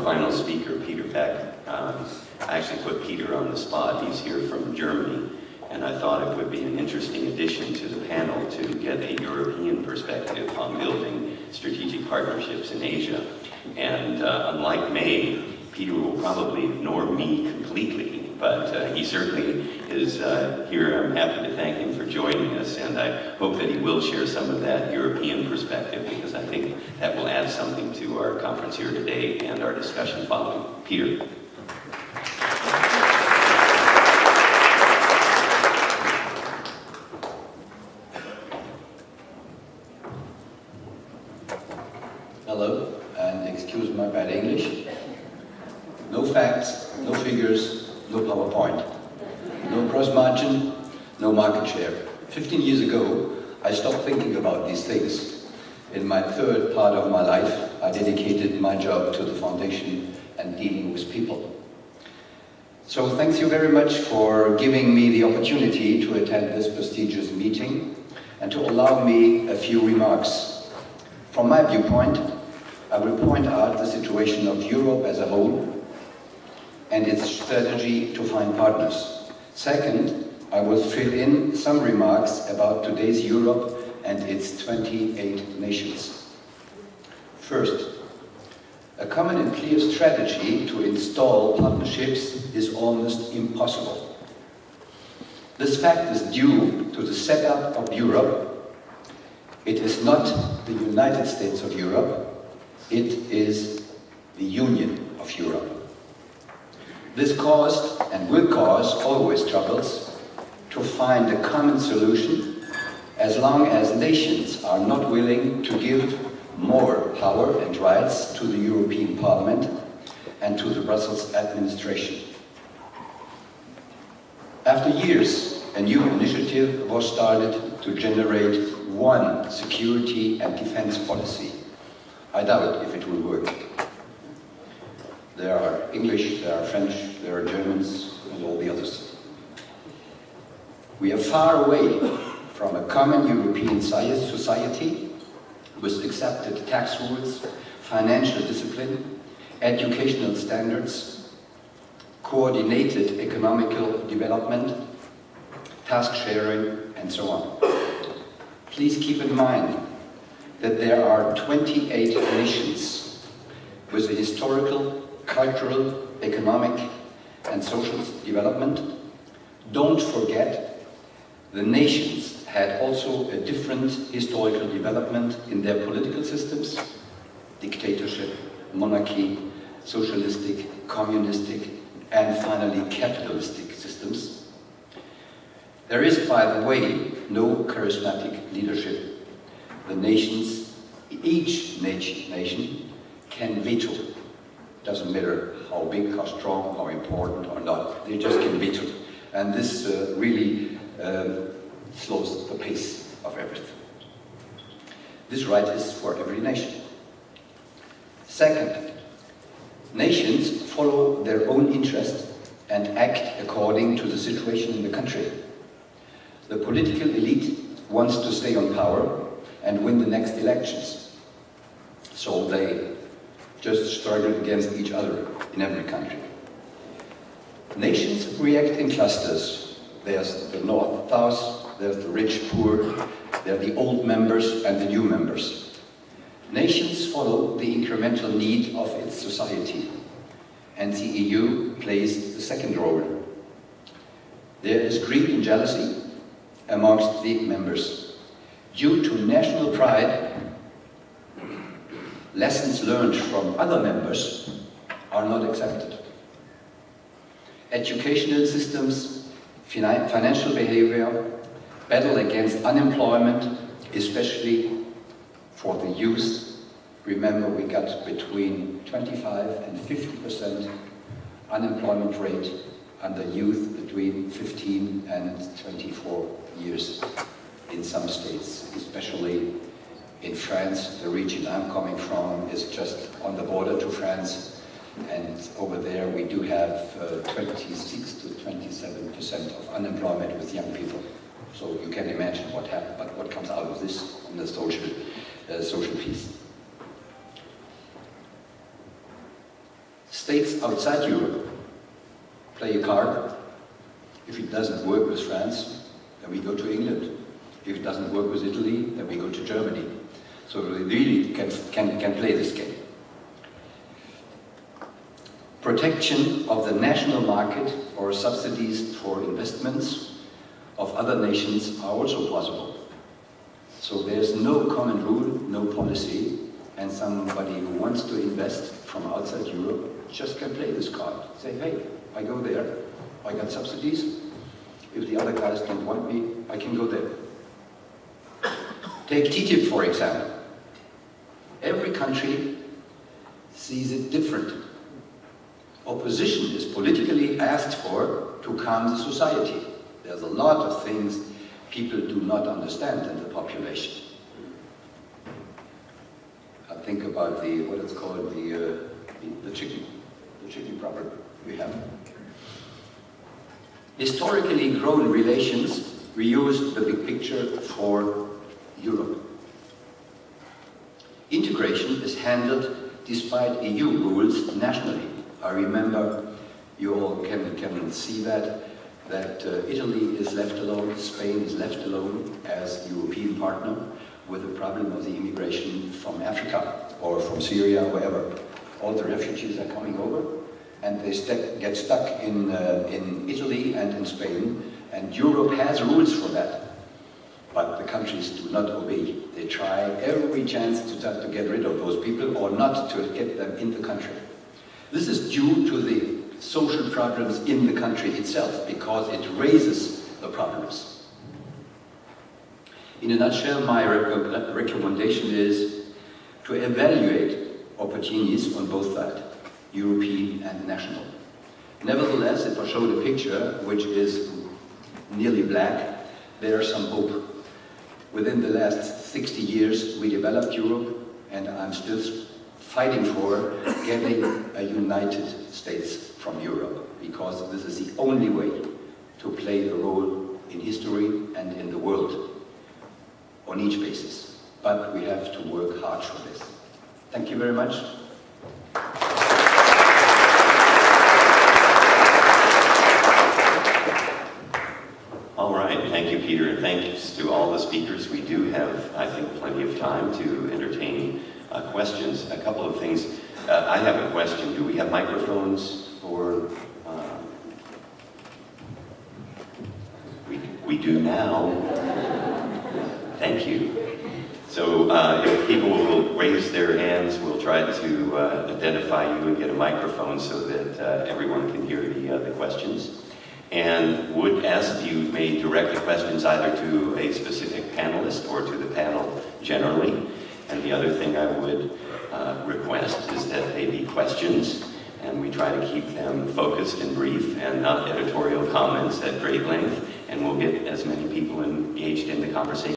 final speaker, Peter Beck. I actually put Peter on the spot. He's here from Germany, and I thought it would be an interesting addition to the panel to get a European perspective on building strategic partnerships in Asia. And unlike May, Peter will probably ignore me completely, but he certainly is here. I'm happy to thank him for joining us, and I hope that he will share some of that European perspective, because I think that will add something to our conference here today and our discussion following. Peter. Hello, and excuse my bad English. No facts, no figures, no PowerPoint. No gross margin, no market share. 15 years ago, I stopped thinking about these things. In my third part of my life, I dedicated my job to the foundation and dealing with people. So thank you very much for giving me the opportunity to attend this prestigious meeting and to allow me a few remarks. From my viewpoint, I will point out the situation of Europe as a whole and its strategy to find partners. Second, I will fill in some remarks about today's Europe and its 28 nations. First, a common and clear strategy to install partnerships is almost impossible. This fact is due to the setup of Europe. It is not the United States of Europe, it is the Union of Europe. This caused and will cause always troubles to find a common solution as long as nations are not willing to give more power and rights to the European Parliament and to the Brussels administration. After years, a new initiative was started to generate one security and defense policy. I doubt if it will work. There are English, there are French, there are Germans, and all the others. We are far away from a common European society with accepted tax rules, financial discipline, educational standards, coordinated economical development, task sharing, and so on. Please keep in mind that there are 28 nations with a historical, cultural, economic, and social development. Don't forget, the nations had also a different historical development in their political systems: dictatorship, monarchy, socialistic, communistic, and finally capitalistic systems. There is, by the way, no charismatic leadership. The nations, each nation can veto. Doesn't matter how big, how strong, how important or not, they just can veto. And this really slows the pace of everything. This right is for every nation. Second, nations follow their own interest and act according to the situation in the country. The political elite wants to stay on power and win the next elections. So they just struggle against each other in every country. Nations react in clusters. There's the north, south, there's the rich, poor, there are the old members and the new members. Nations follow the incremental need of its society, and the EU plays the second role. There is greed and jealousy amongst the members. Due to national pride, lessons learned from other members are not accepted. Educational systems, financial behavior, battle against unemployment, especially for the youth. Remember, we got between 25 and 50% unemployment rate under youth between 15 and 24 years in some states, especially in France. The region I'm coming from is just on the border to France, and over there we do have 26 to 27% of unemployment with young people. So you can imagine what happened, but what comes out of this in the social piece. States outside Europe play a card. If it doesn't work with France, then we go to England. If it doesn't work with Italy, then we go to Germany. So we really can play this game. Protection of the national market or subsidies for investments of other nations are also possible. So there's no common rule, no policy, and somebody who wants to invest from outside Europe just can play this card. Say, hey, I go there, I got subsidies. If the other guys don't want me, I can go there. Take TTIP, for example. Every country sees it different. Opposition is politically asked for to calm the society. There's a lot of things people do not understand in the population. I think about what it's called, the chicken problem we have. Historically grown relations, we use the big picture for Europe. Integration is handled despite EU rules nationally. I remember, you all can see that Italy is left alone, Spain is left alone as European partner with the problem of the immigration from Africa or from Syria, wherever. All the refugees are coming over and they get stuck in Italy and in Spain, and Europe has rules for that. But the countries do not obey. They try every chance to get rid of those people or not to get them in the country. This is due to the social problems in the country itself, because it raises the problems. In a nutshell, my recommendation is to evaluate opportunities on both sides, European and national. Nevertheless, if I show the picture, which is nearly black, there is some hope. Within the last 60 years, we developed Europe, and I'm still fighting for getting a United States from Europe, because this is the only way to play a role in history and in the world on each basis. But we have to work hard for this. Thank you very much. All right, thank you, Peter, and thanks to all the speakers. We do have, I think, plenty of time to entertain questions. A couple of things. I have a question. Do we have microphones for... we do now. Thank you. So if people will raise their hands, we'll try to identify you and get a microphone so that everyone can hear the questions. And would ask you may direct the questions either to a specific panelist or to the panel generally. And the other thing I would request is that they be questions, and we try to keep them focused and brief and not editorial comments at great length, and we'll get as many people engaged in the conversation